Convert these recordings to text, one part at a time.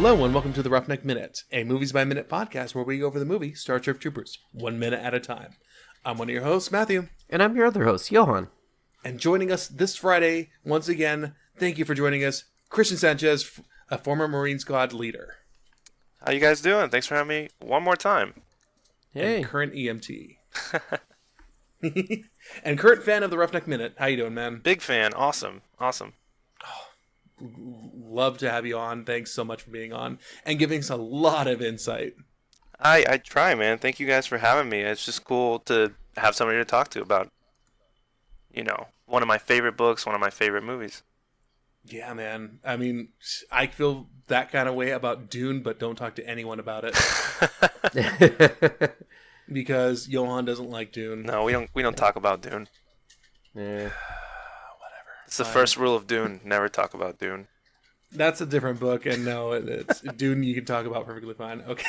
Hello and welcome to the Roughneck Minute, a Movies by Minute podcast where we go over the movie Star Trek Troopers, 1 minute at a time. I'm one of your hosts, Matthew. And I'm your other host, Johan. And joining us this Friday, once again, thank you for joining us, Christian Sanchez, a former Marine Squad leader. How you guys doing? Thanks for having me one more time. Hey. And current EMT. And current fan of the Roughneck Minute. How you doing, man? Big fan. Awesome. Love to have you on. Thanks so much for being on and giving us a lot of insight. I try, man. Thank you guys for having me. It's just cool to have somebody to talk to about, one of my favorite books, one of my favorite movies. Yeah, man. I mean, I feel that kind of way about Dune, but don't talk to anyone about it. Because Johan doesn't like Dune. No, we don't talk about Dune. Yeah. It's the first rule of Dune. Never talk about Dune. That's a different book, and no, it's Dune you can talk about perfectly fine. Okay.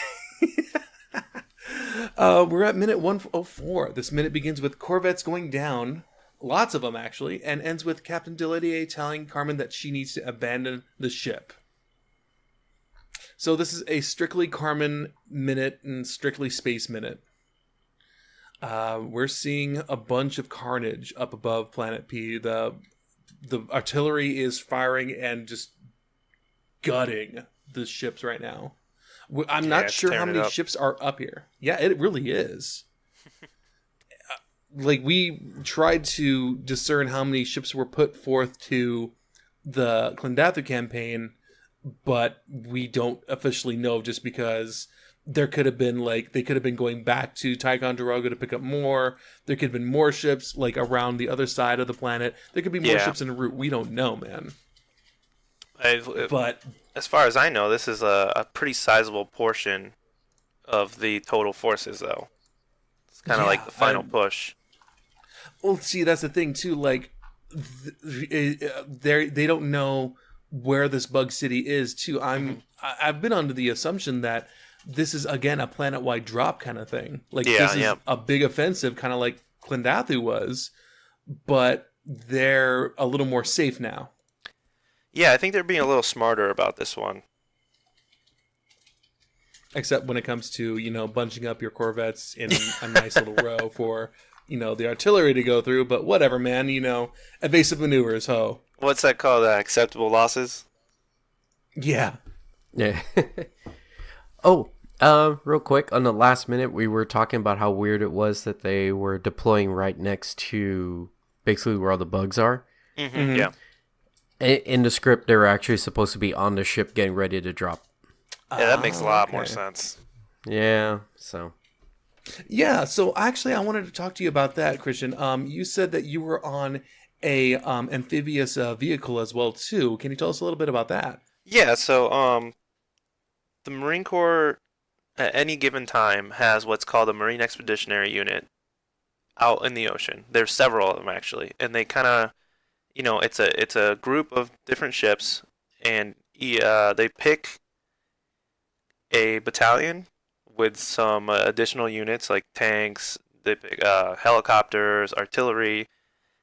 We're at minute 104. This minute begins with Corvettes going down, lots of them actually, and ends with Captain Deladier telling Carmen that she needs to abandon the ship. So this is a strictly Carmen minute and strictly space minute. We're seeing a bunch of carnage up above Planet P. The artillery is firing and just gutting the ships right now. I'm not sure how many ships are up here. Yeah, it really is. We tried to discern how many ships were put forth to the Klendathu campaign, but we don't officially know just because there could have been, they could have been going back to Ticonderoga to pick up more. There could have been more ships, around the other side of the planet. There could be more ships en route. We don't know, man. But as far as I know, this is a pretty sizable portion of the total forces, though. It's kind of like the final push. Well, see, that's the thing, too. They don't know where this bug city is, too. I've been under the assumption that this is, again, a planet-wide drop kind of thing. This is a big offensive, kind of like Klendathu was, but they're a little more safe now. Yeah, I think they're being a little smarter about this one. Except when it comes to, bunching up your Corvettes in a nice little row for, the artillery to go through. But whatever, man, evasive maneuvers, ho. What's that called? Acceptable losses? Yeah. Yeah. Real quick, on the last minute, we were talking about how weird it was that they were deploying right next to basically where all the bugs are. Mm-hmm. Yeah. In the script, they were actually supposed to be on the ship getting ready to drop. Yeah, that makes a lot more sense. Yeah, so. Yeah, so actually I wanted to talk to you about that, Christian. You said that you were on a amphibious vehicle as well, too. Can you tell us a little bit about that? Yeah, so the Marine Corps at any given time has what's called a Marine Expeditionary Unit out in the ocean. There's several of them, actually, and they kind of, it's a group of different ships, and they pick a battalion with some additional units like tanks, they pick helicopters, artillery,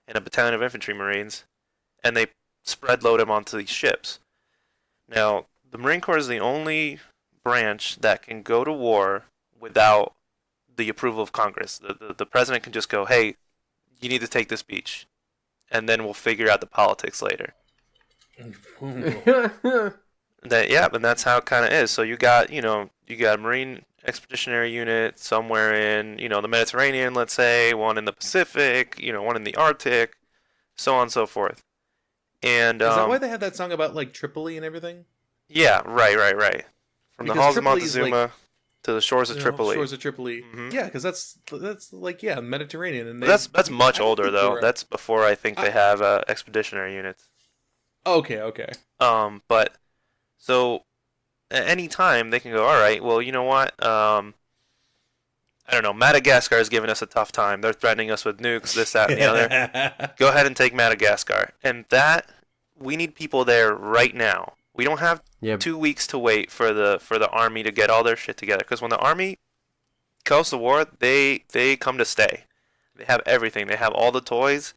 and a battalion of infantry marines, and they spread load them onto these ships. Now, the Marine Corps is the only branch that can go to war without the approval of Congress. The president can just go, hey, you need to take this beach, and then we'll figure out the politics later. And that's how it kind of is. So you got a Marine Expeditionary Unit somewhere in, the Mediterranean, let's say, one in the Pacific, one in the Arctic, so on and so forth. And is that why they had that song about Tripoli and everything? Yeah, right. From the halls of Montezuma to the shores of Tripoli. Shores of Tripoli. Mm-hmm. Yeah, because that's Mediterranean. And that's much older though. That's before I think they have expeditionary units. Okay. But so at any time they can go, all right, well, you know what? I don't know. Madagascar is giving us a tough time. They're threatening us with nukes, this, that, and the other. Go ahead and take Madagascar. And we need people there right now. We don't have 2 weeks to wait for the army to get all their shit together. Because when the army goes to war, they come to stay. They have everything. They have all the toys.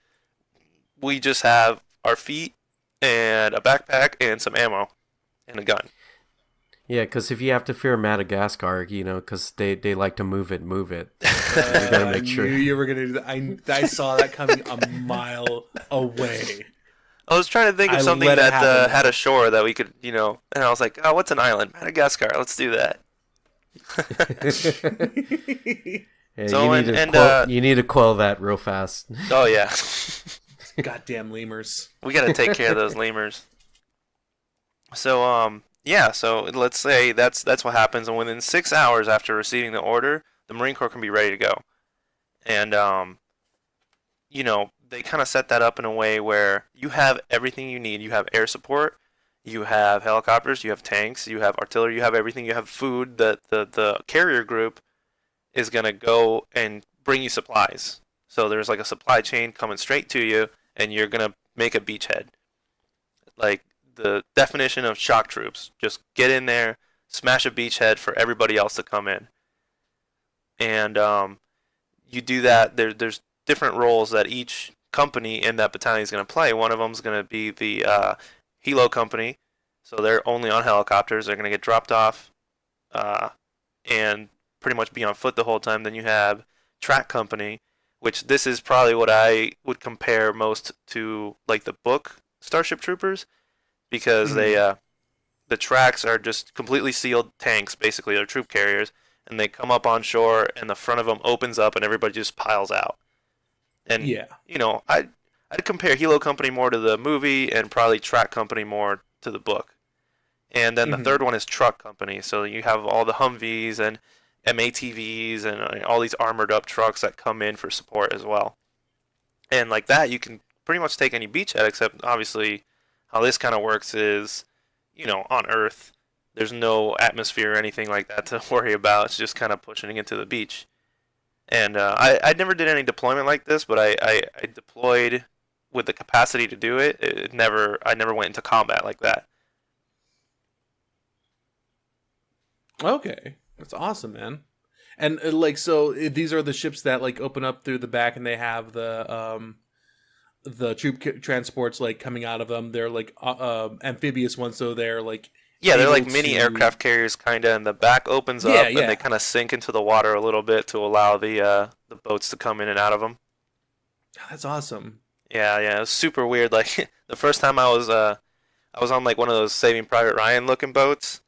We just have our feet and a backpack and some ammo and a gun. Yeah, because if you have to fear Madagascar, because they like to move it, you gotta I make knew sure. you were gonna do that. I saw that coming a mile away. I was trying to think of I something let it that happen had a though. shore that we could, and I was like, oh, what's an island? Madagascar. Let's do that. Yeah, So you need to quell that real fast. oh yeah, Goddamn lemurs. we got to take care of those lemurs. So yeah, so let's say that's what happens, and within 6 hours after receiving the order, the Marine Corps can be ready to go. And they kind of set that up in a way where you have everything you need. You have air support, you have helicopters, you have tanks, you have artillery, you have everything. You have food. The carrier group is gonna go and bring you supplies. So there's like a supply chain coming straight to you, and you're gonna make a beachhead. Like the definition of shock troops, just get in there, smash a beachhead for everybody else to come in, and you do that. There's different roles that each company in that battalion is going to play. One of them is going to be the helo company, so they're only on helicopters. They're going to get dropped off, and pretty much be on foot the whole time. Then you have track company, which this is probably what I would compare most to like the book Starship Troopers, because the tracks are just completely sealed tanks. Basically, they're troop carriers, and they come up on shore, and the front of them opens up, and everybody just piles out. And Yeah. I'd compare Helo Company more to the movie, and probably Track Company more to the book. And then the third one is Truck Company. So you have all the Humvees and MATVs and all these armored up trucks that come in for support as well. And like that, you can pretty much take any beachhead, except obviously how this kind of works is, on Earth, there's no atmosphere or anything like that to worry about. It's just kind of pushing it to the beach. And I never did any deployment like this, but I deployed with the capacity to do it. I never went into combat like that. Okay, that's awesome, man. And these are the ships that like open up through the back, and they have the transports like coming out of them. They're like amphibious ones, so they're like Yeah, they're like able mini to- aircraft carriers, kind of, and the back opens Yeah, up, and yeah. they kind of sink into the water a little bit to allow the boats to come in and out of them. That's awesome. Yeah, yeah, it was super weird. Like the first time I was on like one of those Saving Private Ryan looking boats,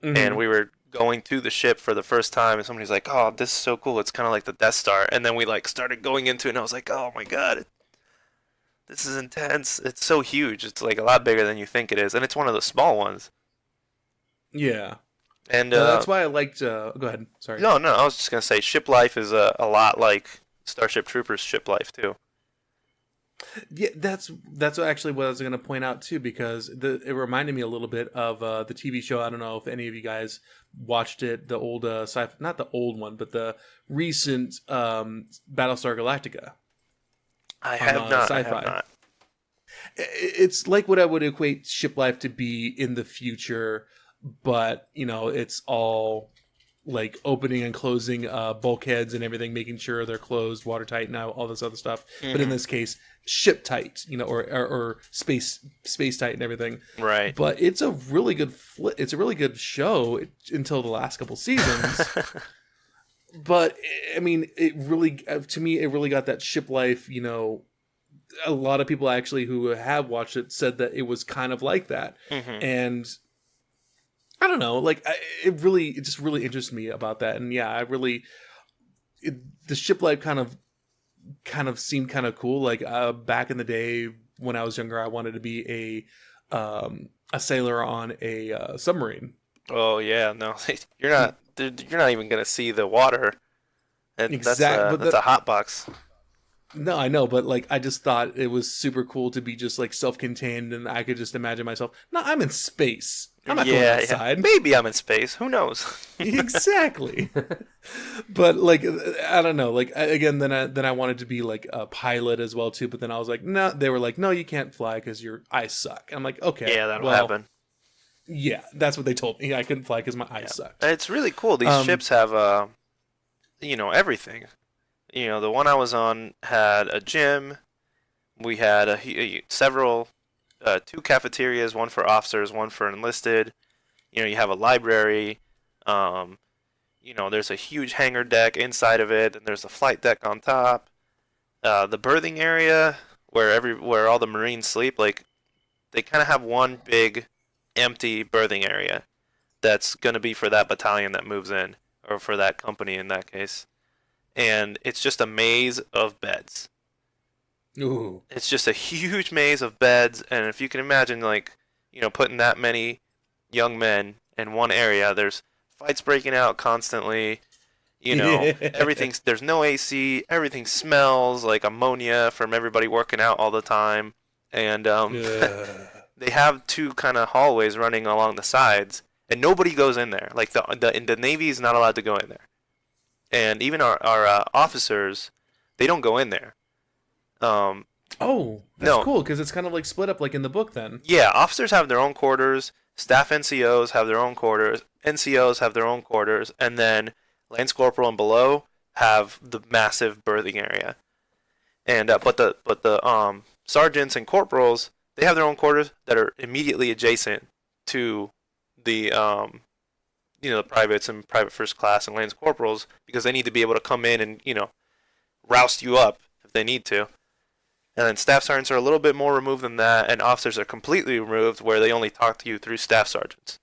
and we were going to the ship for the first time, and somebody's like, "Oh, this is so cool! It's kind of like the Death Star." And then we like started going into it, and I was like, "Oh my god, this is intense! It's so huge. It's like a lot bigger than you think it is, and it's one of the small ones." Yeah. And No, that's why I liked. Go ahead. Sorry. no, I was just gonna say, ship life is a lot like Starship Troopers ship life too. Yeah, that's actually what I was going to point out too, because it reminded me a little bit of the TV show. I don't know if any of you guys watched it, the old not the old one, but the recent Battlestar Galactica. I have not. I have not. It's like what I would equate ship life to be in the future, but it's all like opening and closing bulkheads and everything, making sure they're closed, watertight, and all this other stuff. But in this case, ship tight, or space tight and everything. Right. But it's a really good it's a really good show until the last couple seasons. But I mean, it really, to me, it really got that ship life. A lot of people actually who have watched it said that it was kind of like that, and I don't know, like it just really interests me about that. And yeah, the ship life kind of seemed kind of cool. Like back in the day when I was younger, I wanted to be a sailor on a submarine. Oh yeah, no, you're not even gonna see the water. And Exactly, that's a hot box. No, I know, but like I just thought it was super cool to be just like self-contained, and I could just imagine myself. No, I'm in space. I'm not going outside. Yeah. Maybe I'm in space. Who knows? Exactly. But like I don't know. Like again, then I wanted to be like a pilot as well too. But then I was like, no. They were like, no, you can't fly because your eyes suck. I'm like, okay, yeah, that'll happen. Yeah, that's what they told me. I couldn't fly because my eyes sucked. It's really cool. These ships have everything. The one I was on had a gym. We had several, 2 cafeterias, one for officers, one for enlisted. You have a library. There's a huge hangar deck inside of it, and there's a flight deck on top. The berthing area where all the Marines sleep, like they kind of have one big empty berthing area that's going to be for that battalion that moves in, or for that company in that case. And it's just a maze of beds. Ooh. It's just a huge maze of beds, and if you can imagine, putting that many young men in one area, there's fights breaking out constantly. There's no AC, everything smells like ammonia from everybody working out all the time. And they have two kind of hallways running along the sides, and nobody goes in there. Like the Navy is not allowed to go in there. And even our officers, they don't go in there. That's no. cool, because it's kind of like split up like in the book then. Yeah, officers have their own quarters, staff NCOs have their own quarters, NCOs have their own quarters, and then Lance Corporal and below have the massive berthing area. And but the sergeants and corporals, they have their own quarters that are immediately adjacent to the the privates and private first class and Lance Corporals, because they need to be able to come in and roust you up if they need to. And then staff sergeants are a little bit more removed than that, and officers are completely removed, where they only talk to you through staff sergeants.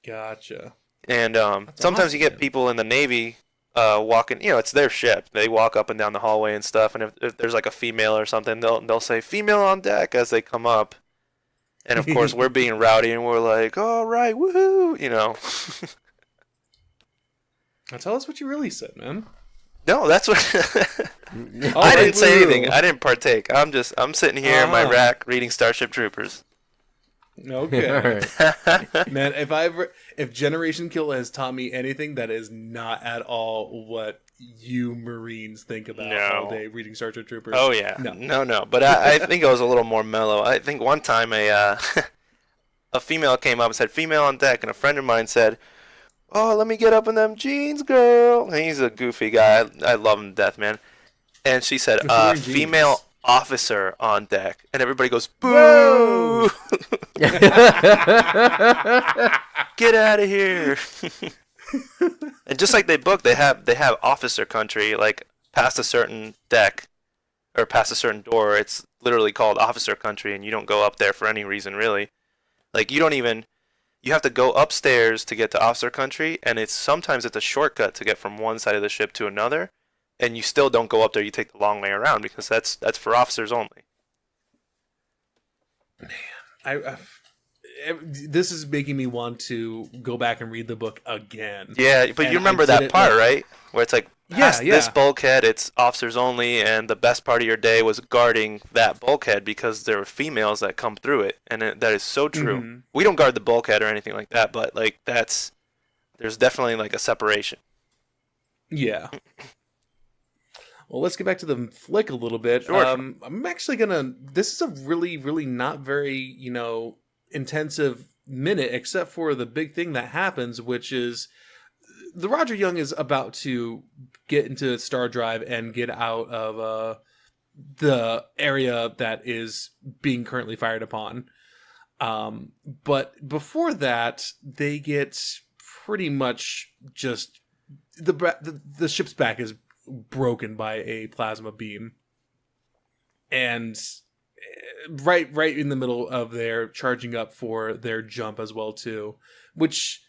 Gotcha. And sometimes you get people in the Navy walking, it's their ship. They walk up and down the hallway and stuff, and if there's like a female or something, they'll say, "Female on deck," as they come up. And of course, we're being rowdy, and we're like, "All right, woohoo," Now tell us what you really said, man. No, that's what... I didn't say anything. I didn't partake. I'm sitting here in my rack reading Starship Troopers. Okay. All right. Man, if Generation Kill has taught me anything, that is not at all what you Marines think about all day reading Starship Troopers. Oh, yeah. No. But I think I was a little more mellow. I think one time a female came up and said, "Female on deck," and a friend of mine said, "Oh, let me get up in them jeans, girl." And he's a goofy guy. I love him to death, man. And she said, "Female officer on deck," and everybody goes, "Boo!" Get out of here. And just like they have officer country, like past a certain deck or past a certain door, it's literally called officer country, and you don't go up there for any reason, really. Like you have to go upstairs to get to officer country, and sometimes it's a shortcut to get from one side of the ship to another. And you still don't go up there. You take the long way around, because that's for officers only. Man, this is making me want to go back and read the book again. Yeah, but you remember that part, right? Where it's like, past this bulkhead, it's officers only, and the best part of your day was guarding that bulkhead because there were females that come through it, and that is so true. Mm-hmm. We don't guard the bulkhead or anything like that, but like there's definitely like a separation. Yeah. Well, let's get back to the flick a little bit. Sure. I'm actually this is a really, really not very, intensive minute, except for the big thing that happens, which is the Rodger Young is about to get into Star Drive and get out of the area that is being currently fired upon. But before that, they get pretty much just the ship's back is broken by a plasma beam, and right in the middle of their charging up for their jump as well too, which,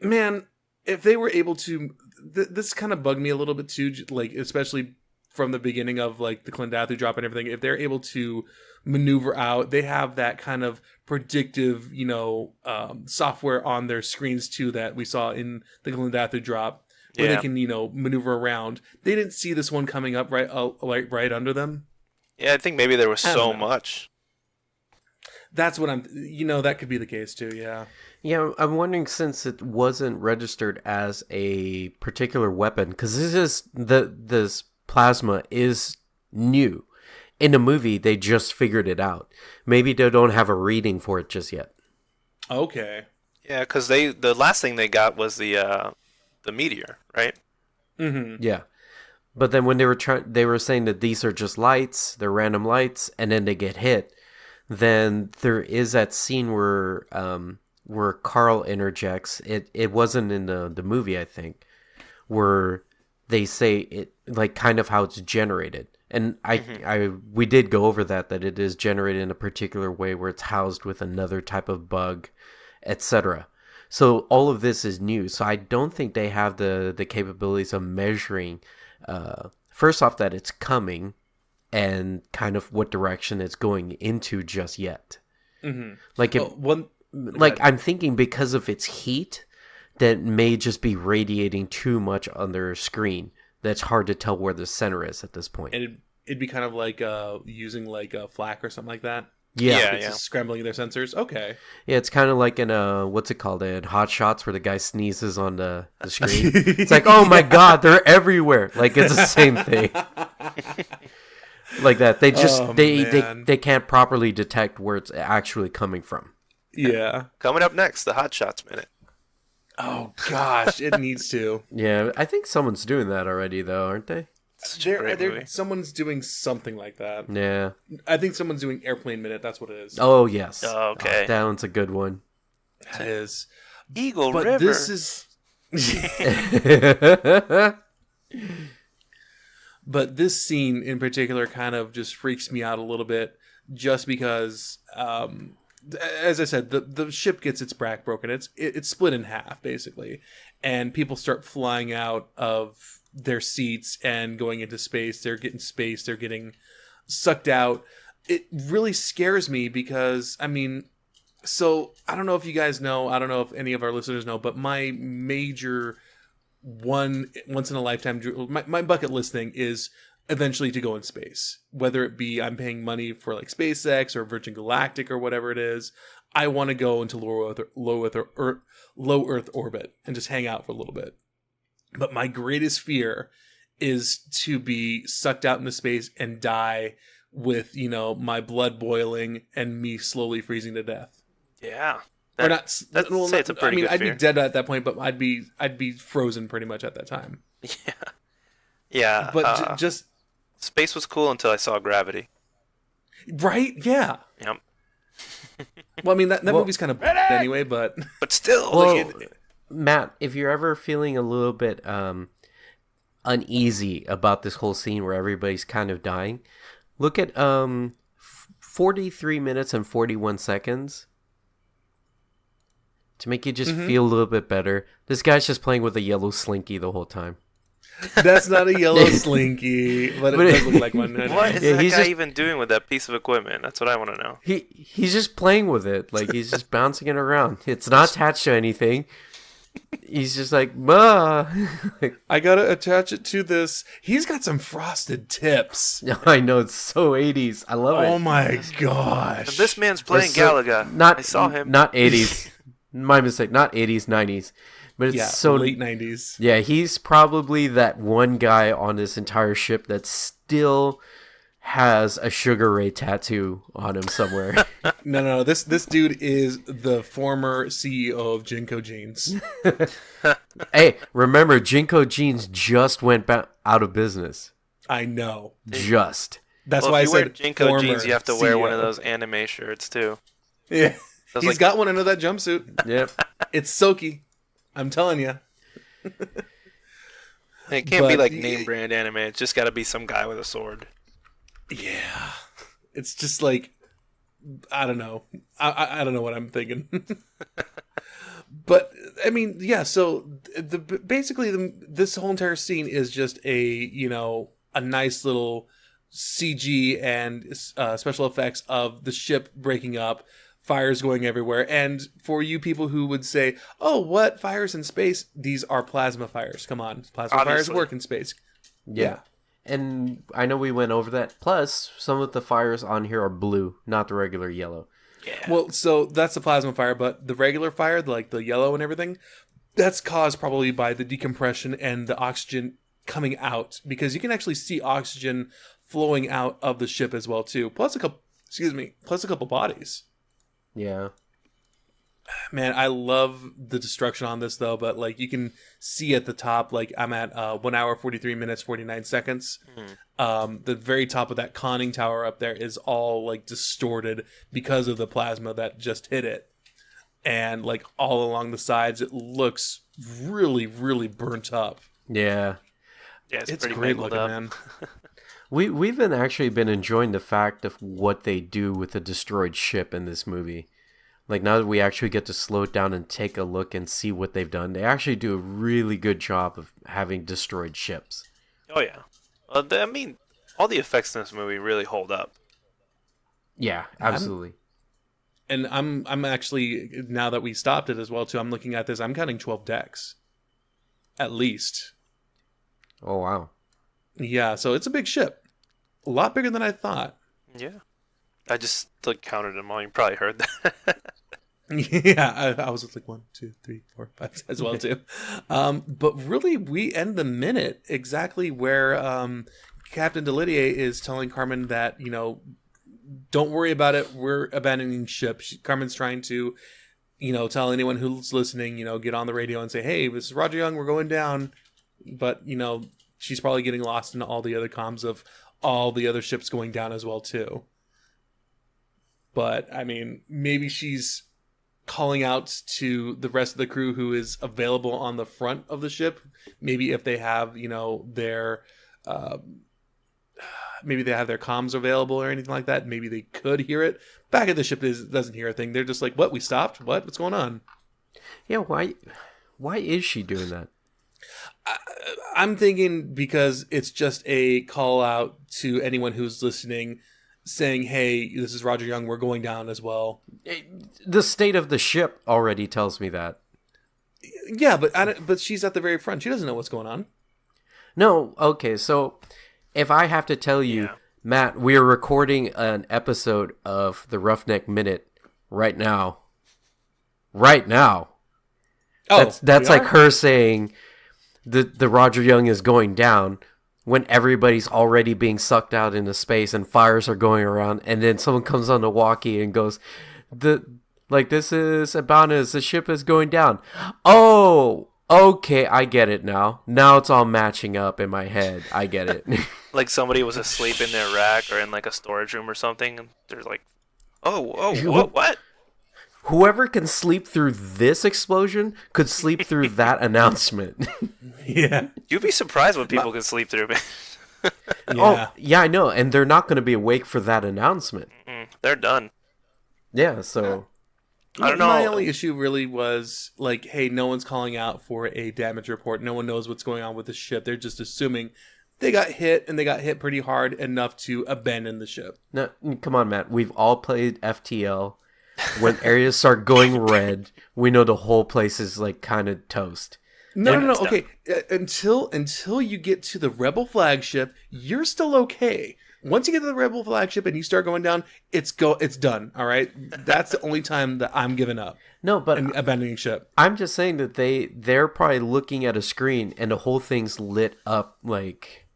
man, if they were able to this kind of bugged me a little bit too, like especially from the beginning of like the Klendathu drop and everything. If they're able to maneuver out, they have that kind of predictive software on their screens too that we saw in the Klendathu drop, where they can, maneuver around. They didn't see this one coming up right under them. Yeah, I think maybe there was so much. That's what that could be the case too, yeah. Yeah, I'm wondering, since it wasn't registered as a particular weapon, because this plasma is new. In the movie, they just figured it out. Maybe they don't have a reading for it just yet. Okay. Yeah, because the last thing they got was the meteor, right? Mm-hmm. Yeah, but then when they were saying that these are just lights, they're random lights, and then they get hit. Then there is that scene where where Carl interjects. It wasn't in the movie, I think, where they say it like kind of how it's generated. And we did go over that it is generated in a particular way where it's housed with another type of bug, etc. So all of this is new. So I don't think they have the capabilities of measuring, first off, that it's coming and kind of what direction it's going into just yet. Mm-hmm. Like I'm thinking because of its heat, that may just be radiating too much on their screen. That's hard to tell where the center is at this point. And it'd be kind of like using like a flak or something like that. Yeah. It's just scrambling their sensors. Okay. Yeah, it's kind of like in what's it called? In Hot Shots, where the guy sneezes on the screen. It's like, oh my god, they're everywhere. Like it's the same thing. Like that. They just they can't properly detect where it's actually coming from. Yeah. Coming up next, the Hot Shots Minute. Oh gosh, it needs to. Yeah, I think someone's doing that already, though, aren't they? Someone's doing something like that. Yeah. I think someone's doing Airplane Minute. That's what it is. Oh, yes. Oh, okay. That one's a good one. That is. Eagle but River. This is. But this scene in particular kind of just freaks me out a little bit, just because, as I said, the ship gets its back broken. It's split in half basically, and people start flying out of their seats and going into space. They're getting spaced. They're getting sucked out. It really scares me because, I mean, so I don't know if you guys know, I don't know if any of our listeners know, but my major once in a lifetime, my bucket list thing is eventually to go in space. Whether it be I'm paying money for like SpaceX or Virgin Galactic or whatever it is, I want to go into low Earth orbit and just hang out for a little bit. But my greatest fear is to be sucked out into space and die with, my blood boiling and me slowly freezing to death. Yeah. Or not. It's a pretty good I'd fear. be dead at that point, but I'd be frozen pretty much at that time. Yeah. Yeah. But just space was cool until I saw Gravity. Right? Yeah. Yep. Well, I mean that movie's kind of anyway, but still. Well, Matt, if you're ever feeling a little bit uneasy about this whole scene where everybody's kind of dying, look at 43 minutes and 41 seconds. To make you just feel a little bit better, this guy's just playing with a yellow slinky the whole time. That's not a yellow slinky, but it does look like one. What is that guy even doing with that piece of equipment? That's what I want to know. He's just playing with it. Like, he's just bouncing it around. It's not attached to anything. He's just like, bah. I gotta attach it to this. He's got some frosted tips. I know, it's so 80s. I love it. Oh my gosh. And this man's playing Galaga. I saw him. Not 80s. My mistake. Not 80s, 90s. But it's so late 90s. Yeah, he's probably that one guy on this entire ship that still has a Sugar Ray tattoo on him somewhere. No. This dude is the former CEO of JNCO Jeans. Hey, remember, JNCO Jeans just went out of business. I know. Just. That's why I said if you wear JNCO Jeans, you have to wear CEO. one of those anime shirts too. Yeah. He's got one under that jumpsuit. Yep. It's silky. I'm telling you. It can't be like name brand anime. It's just got to be some guy with a sword. Yeah. It's just like, I don't know. I don't know what I'm thinking. But, I mean, yeah, so this whole entire scene is just a nice little CG and special effects of the ship breaking up, fires going everywhere. And for you people who would say, oh, what? Fires in space? These are plasma fires. Come on. Plasma fires work in space. Yeah. And I know we went over that. Plus, some of the fires on here are blue, not the regular yellow. Yeah. Well, so that's the plasma fire, but the regular fire, like the yellow and everything, that's caused probably by the decompression and the oxygen coming out, because you can actually see oxygen flowing out of the ship as well too. Plus a couple bodies. Yeah. Man, I love the destruction on this though, but like you can see at the top, like I'm at 1 hour 43 minutes 49 seconds. The very top of that conning tower up there is all like distorted because of the plasma that just hit it. and like all along the sides, it looks really, really burnt up. Yeah. Yeah, It's pretty great mangled looking, up. man. We've been actually been enjoying the fact of what they do with the destroyed ship in this movie. Like, now that we actually get to slow it down and take a look and see what they've done, they actually do a really good job of having destroyed ships. Oh yeah. I mean, all the effects in this movie really hold up. Yeah, absolutely. And I'm actually, now that we stopped it as well too, I'm looking at this. I'm counting 12 decks, at least. Oh, wow. Yeah, so it's a big ship, a lot bigger than I thought. Yeah. I just like counted them all. You probably heard that. Yeah, I was just like 1, 2, 3, 4, 5 as well too. But really, we end the minute exactly where Captain Delidier is telling Carmen that, you know, don't worry about it. We're abandoning ship. Carmen's trying to, you know, tell anyone who's listening, you know, get on the radio and say, hey, this is Rodger Young. We're going down. But, you know, she's probably getting lost in all the other comms of all the other ships going down as well too. But, I mean, maybe she's calling out to the rest of the crew who is available on the front of the ship. Maybe if they have, you know, their maybe they have their comms available or anything like that. Maybe they could hear it. Back at the ship doesn't hear a thing. They're just like, what? We stopped? What's going on? Yeah, why is she doing that? I'm thinking because it's just a call out to anyone who's listening, saying, hey, this is Rodger Young, we're going down as well. The state of the ship already tells me that. Yeah, but she's at the very front. She doesn't know what's going on. No, okay, so if I have to tell you, Yeah. Matt, we are recording an episode of the Roughneck Minute right now. Right now. Oh, That's we like are? her saying the Rodger Young is going down when everybody's already being sucked out into space and fires are going around, and then someone comes on the walkie and goes, this is Abanas, the ship is going down. Oh, okay, I get it now. Now it's all matching up in my head. I get it. Like somebody was asleep in their rack or in like a storage room or something. And there's like, what? Whoever can sleep through this explosion could sleep through that announcement. Yeah. You'd be surprised what people can sleep through. Yeah. Oh, yeah, I know. And they're not going to be awake for that announcement. They're done. Yeah, so... I don't know. My only issue really was like, hey, no one's calling out for a damage report. No one knows what's going on with the ship. They're just assuming they got hit, and they got hit pretty hard enough to abandon the ship. No, come on, Matt. We've all played FTL. When areas start going red, we know the whole place is like kind of toast. No. Okay, until you get to the Rebel flagship, you're still okay. Once you get to the Rebel flagship and you start going down, it's done. All right, that's the only time that I'm giving up. No, but and abandoning ship. I'm just saying that they're probably looking at a screen and the whole thing's lit up like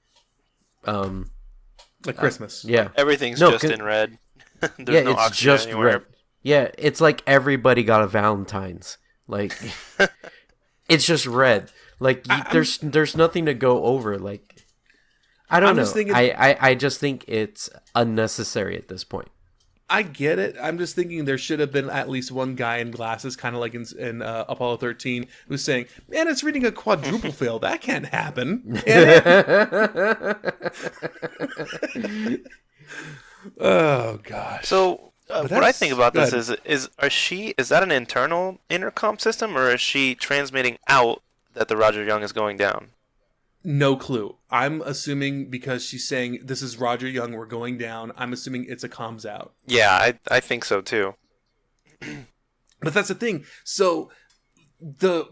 Christmas. Yeah, Everything's No, just 'cause- in red. There's yeah, no it's oxygen just anywhere. red. Yeah, it's like everybody got a Valentine's. Like, it's just red. Like, there's nothing to go over. Like, I don't I'm know. just thinking- I just think it's unnecessary at this point. I get it. I'm just thinking there should have been at least one guy in glasses, kind of like in Apollo 13, who's saying, "Man, it's reading a quadruple fail. That can't happen." Oh gosh. So what I that's think about this good. is that an internal intercom system, or is she transmitting out that the Rodger Young is going down? No clue. I'm assuming because she's saying this is Rodger Young, we're going down. I'm assuming it's a comms out. Yeah, I think so too. But that's the thing. So the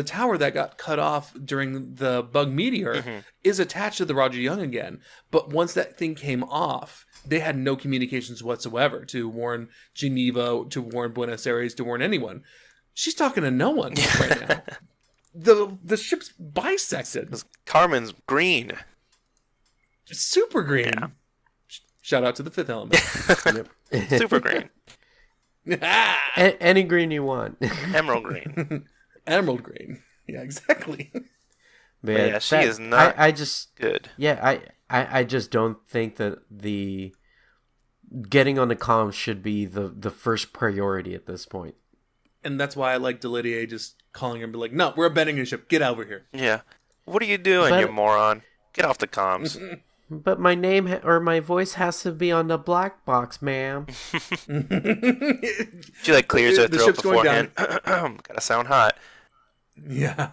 tower that got cut off during the bug meteor is attached to the Rodger Young again. But once that thing came off, they had no communications whatsoever to warn Geneva, to warn Buenos Aires, to warn anyone. She's talking to no one right now. The ship's bisected. Carmen's green. Super green. Yeah. Shout out to the Fifth Element. Super green. Any green you want. Emerald green. Emerald green. Yeah, exactly. But yeah, she is not I just good. Yeah, I just don't think that the getting on the comms should be the first priority at this point. And that's why I like Delidier just calling her and be like, no, we're abandoning your ship. Get over here. Yeah. What are you doing, you moron? Get off the comms. But my name or my voice has to be on the black box, ma'am. She like clears her The throat ship's going beforehand. Gotta sound hot. Yeah,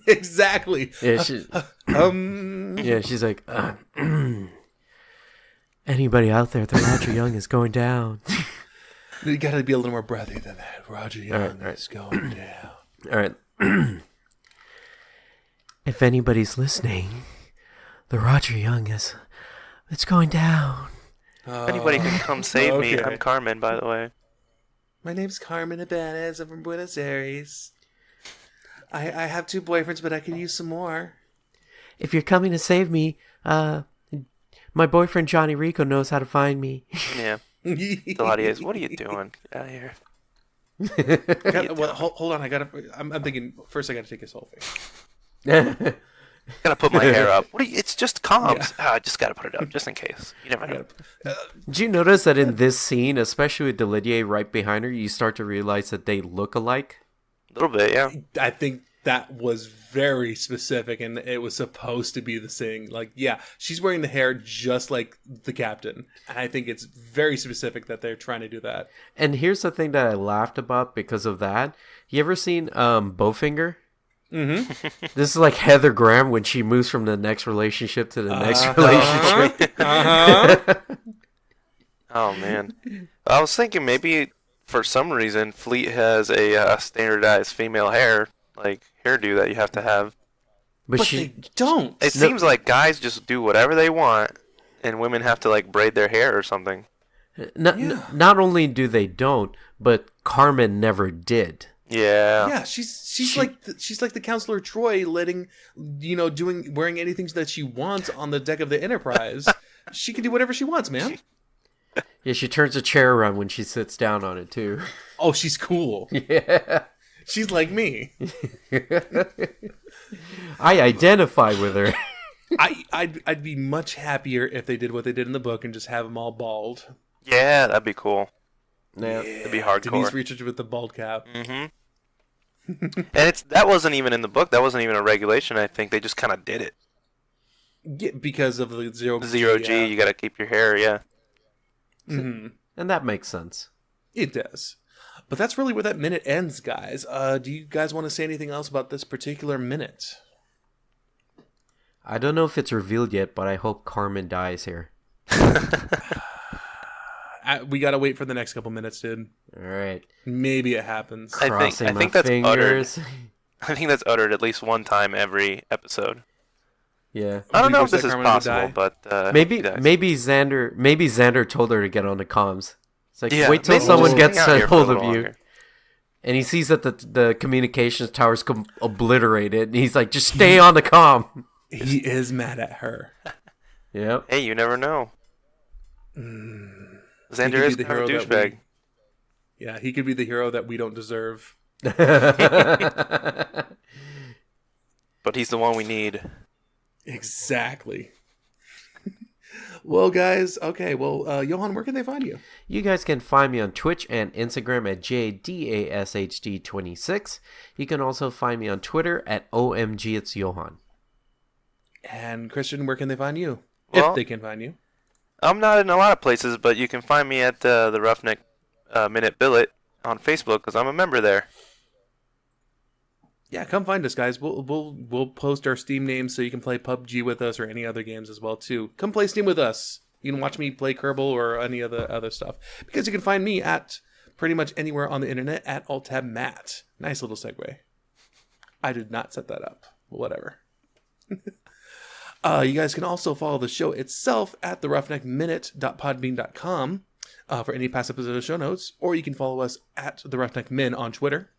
exactly. Yeah, she's like, anybody out there, the Rodger Young is going down. You gotta be a little more breathy than that. Rodger Young is going down. All right. If anybody's listening, the Rodger Young it's going down. If anybody can come save me, I'm Carmen, by the way. My name's Carmen Ibanez. I'm from Buenos Aires. I have 2 boyfriends, but I can use some more. If you're coming to save me, my boyfriend Johnny Rico knows how to find me. Yeah. Deladier, what are you doing? Get out of here. Hold on. I'm thinking first. I gotta take a selfie. Gotta put my hair up. It's just comms. Yeah. I just gotta put it up just in case. You never know. Did you notice that in this scene, especially with Delidier right behind her, you start to realize that they look alike? A little bit, yeah. I think that was very specific, and it was supposed to be the thing. Like, yeah, she's wearing the hair just like the captain, and I think it's very specific that they're trying to do that. And here's the thing that I laughed about because of that. You ever seen Bowfinger? Mm-hmm. This is like Heather Graham when she moves from the next relationship to the next relationship. Oh, man. I was thinking maybe for some reason Fleet has a standardized female hairdo that you have to have. But they don't. It seems like guys just do whatever they want, and women have to like braid their hair or something. Not only do they don't, but Carmen never did. Yeah. Yeah, she's like the Counselor Troy, wearing anything that she wants on the deck of the Enterprise. She can do whatever she wants, man. Yeah, she turns a chair around when she sits down on it too. Oh, she's cool. Yeah. She's like me. I identify with her. I'd be much happier if they did what they did in the book and just have them all bald. Yeah, that'd be cool. Yeah. It'd be hardcore. Denise Richards with the bald cap. Mm-hmm. And that wasn't even in the book. That wasn't even a regulation. I think they just kind of did it. Yeah, because of the zero G. You got to keep your hair. Yeah. Mm-hmm. And that makes sense. It does. But that's really where that minute ends, guys. Do you guys want to say anything else about this particular minute? I don't know if it's revealed yet, but I hope Carmen dies here. We gotta wait for the next couple minutes, dude. All right. Maybe it happens. I think that's uttered. I think that's uttered at least one time every episode. Yeah. I don't know if this is possible, but maybe Xander told her to get on the comms. It's like, wait till maybe someone gets hang out a here for a hold of little you. longer. And he sees that the communications tower's obliterated, and he's like, just stay on the comm. He is mad at her. Yep. Hey, you never know. Xander is kind of a douchebag. Yeah, he could be the hero that we don't deserve. But he's the one we need. Exactly. Well, guys, okay. Well, Johan, where can they find you? You guys can find me on Twitch and Instagram at JDASHD26. You can also find me on Twitter at OMG It's Johan. And Christian, where can they find you? Well, if they can find you. I'm not in a lot of places, but you can find me at the Roughneck Minute Billet on Facebook because I'm a member there. Yeah, come find us, guys. We'll post our Steam names so you can play PUBG with us or any other games as well too. Come play Steam with us. You can watch me play Kerbal or any other stuff because you can find me at pretty much anywhere on the internet at AltTabMatt. Nice little segue. I did not set that up. Whatever. You guys can also follow the show itself at theroughneckminute.podbean.com for any past episode show notes, or you can follow us at the Roughneck Min on Twitter.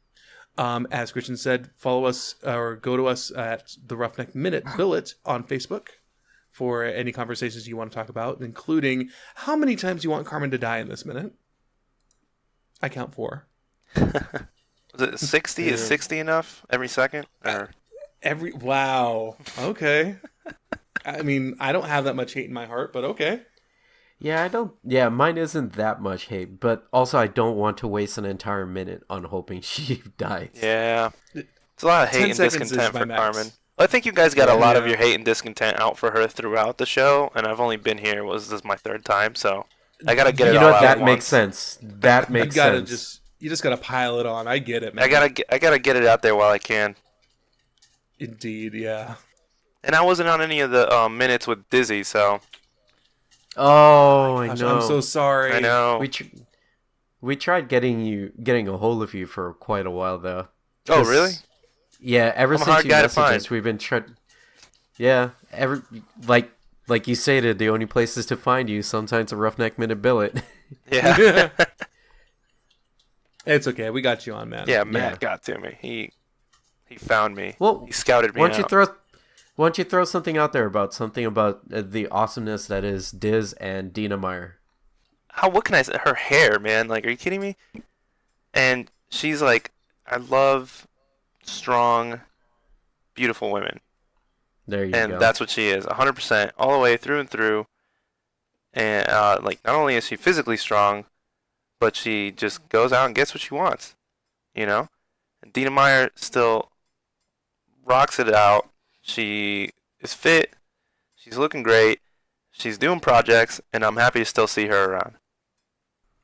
As Christian said, follow us or go to us at the Roughneck Minute Billet on Facebook for any conversations you want to talk about, including how many times you want Carmen to die in this minute. I count 4. Was it 60? Yeah. Is 60 enough every second? Or? Wow. Okay. I mean, I don't have that much hate in my heart, but okay. Yeah, I don't. Yeah, mine isn't that much hate, but also I don't want to waste an entire minute on hoping she dies. Yeah. It's a lot of hate 10 and seconds is discontent my for max. Carmen. I think you guys got a lot of Yeah. your hate and discontent out for her throughout the show, and I've only been here. This is my third time, so I gotta get it You all know what? out That at makes once. sense. That You makes gotta sense. you just gotta pile it on. I get it, man. I gotta get it out there while I can. Indeed, yeah. And I wasn't on any of the minutes with Dizzy, so Oh, I Gosh, know. I'm so sorry. I know. We tried getting a hold of you for quite a while though. Oh, really? Yeah, ever I'm a since hard you guy to messaged us, find. we've been trying. Yeah, like you stated, the only places to find you sometimes a Roughneck Minute Billet. Yeah. It's okay. We got you on, man. Yeah, Matt got to me. He found me. Well, He scouted me why don't out. why don't you throw something out there about the awesomeness that is Diz and Dina Meyer? What can I say? Her hair, man. Like, are you kidding me? And she's like, I love strong, beautiful women. There you And go. that's what she is, 100%, all the way through and through. And, like, not only is she physically strong, but she just goes out and gets what she wants, you know? And Dina Meyer still rocks it out. She is fit. She's looking great. She's doing projects, and I'm happy to still see her around.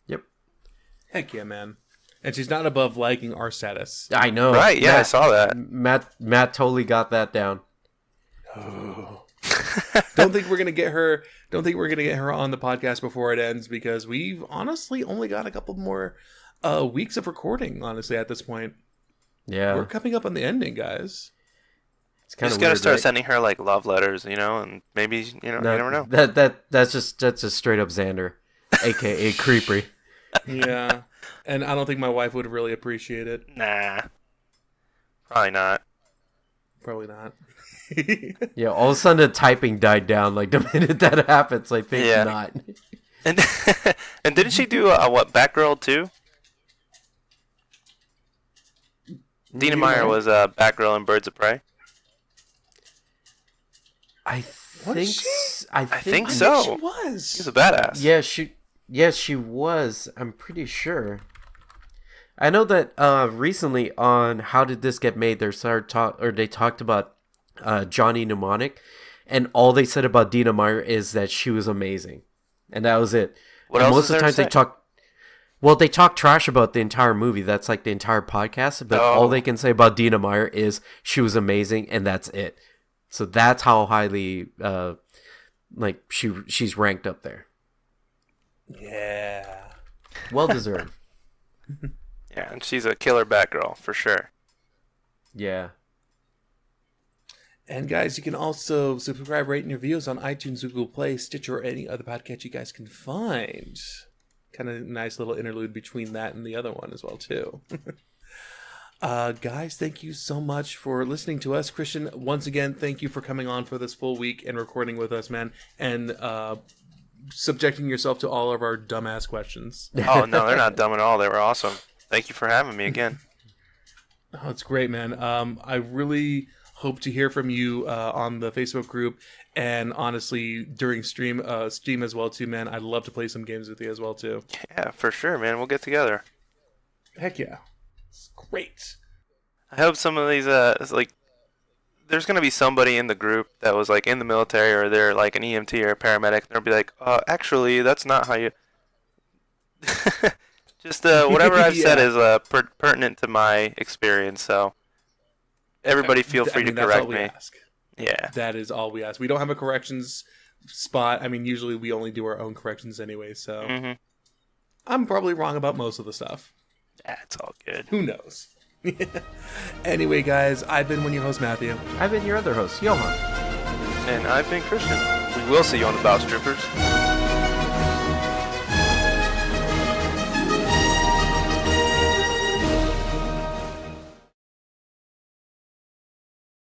Yep. Heck yeah, man. And she's not above liking our status. I know. Right, yeah, I saw that. Matt totally got that down. Don't think we're gonna get her. Don't think we're gonna get her on the podcast before it ends because we've honestly only got a couple more weeks of recording. Honestly, at this point, Yeah. we're coming up on the ending, guys. It's You kind just of gotta weird, start right? sending her, like, love letters, you know? And maybe, you know, you never know. That's just straight up Xander, aka Creepery. Yeah, and I don't think my wife would really appreciate it. Nah. Probably not. Probably not. Yeah, all of a sudden the typing died down like the minute that happens. I think Yeah. not. And and didn't she do what, Batgirl too? Dina Meyer was Batgirl in Birds of Prey. I think she? I think I so. think she was. She's a badass. Yeah, she was. I'm pretty sure. I know that recently on How Did This Get Made, they talked about Johnny Mnemonic, and all they said about Dina Meyer is that she was amazing, and that was it. What And else most is of the there time to they say? talk. Well, they talk trash about the entire movie. That's like the entire podcast. But all Oh. they can say about Dina Meyer is she was amazing, and that's it. So that's how highly, like she's ranked up there. Yeah. Well deserved. Yeah, and she's a killer Batgirl for sure. Yeah. And guys, you can also subscribe, rate, and review us on iTunes, Google Play, Stitcher, or any other podcast you guys can find. Kind of nice little interlude between that and the other one as well, too. Guys, thank you so much for listening to us. Christian, once again, thank you for coming on for this full week and recording with us, man, and subjecting yourself to all of our dumbass questions. Oh no, they're not dumb at all. They were awesome. Thank you for having me again. Oh, it's great, man. I really hope to hear from you on the Facebook group, and honestly, during stream as well, too, man. I'd love to play some games with you as well, too. Yeah, for sure, man. We'll get together. Heck yeah. It's great. I hope some of these like there's gonna be somebody in the group that was like in the military or they're like an EMT or a paramedic. And they'll be like, actually, that's not how you. Just whatever I've said Yeah. is pertinent to my experience. So everybody feel free to that's correct all we me. ask. Yeah. That is all we ask. We don't have a corrections spot. I mean, usually we only do our own corrections anyway, so Mhm. I'm probably wrong about most of the stuff. That's all good. Who knows? Anyway, guys, I've been your host, Matthew. I've been your other host, Johan. And I've been Christian. We will see you on the Bounce Troopers.